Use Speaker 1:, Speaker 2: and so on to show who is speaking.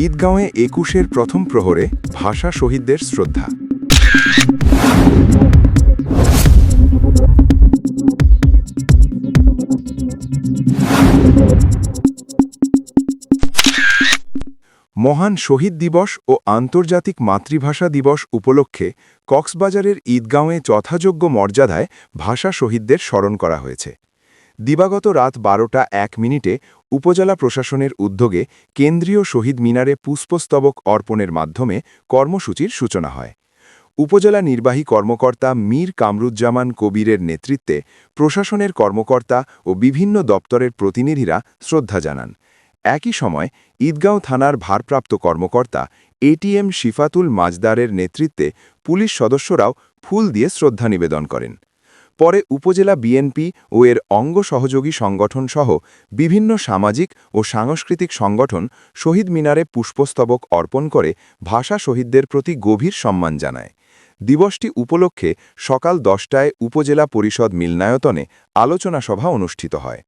Speaker 1: ঈদগাঁওয়ে ২১-এর প্রথম প্রহরে ভাষা শহীদদের শ্রদ্ধা। মহান শহীদ দিবস ও আন্তর্জাতিক মাতৃভাষা দিবস উপলক্ষে কক্সবাজারের ঈদগাঁওয়ে যথাযোগ্য মর্যাদায় ভাষা শহীদদের স্মরণ করা হয়েছে। দিবাগত রাত ১২টা ১ মিনিটে উপজেলা প্রশাসনের উদ্যোগে কেন্দ্রীয় শহীদ মিনারে পুষ্পস্তবক অর্পণের মাধ্যমে কর্মসূচির সূচনা হয়। উপজেলা নির্বাহী কর্মকর্তা মীর কামরুজ্জামান কবিরের নেতৃত্বে প্রশাসনের কর্মকর্তা ও বিভিন্ন দপ্তরের প্রতিনিধিরা শ্রদ্ধা জানান। একই সময় ঈদগাঁও থানার ভারপ্রাপ্ত কর্মকর্তা এটিএম শিফাতুল মাজদারের নেতৃত্বে পুলিশ সদস্যরাও ফুল দিয়ে শ্রদ্ধা নিবেদন করেন। পরে উপজেলা বিএনপি ও এর অঙ্গ সহযোগী সংগঠনসহ বিভিন্ন সামাজিক ও সাংস্কৃতিক সংগঠন শহীদ মিনারে পুষ্পস্তবক অর্পণ করে ভাষা শহীদদের প্রতি গভীর সম্মান জানায়। দিবসটি উপলক্ষে সকাল 10টায় উপজেলা পরিষদ মিলনায়তনে আলোচনা সভা অনুষ্ঠিত হয়।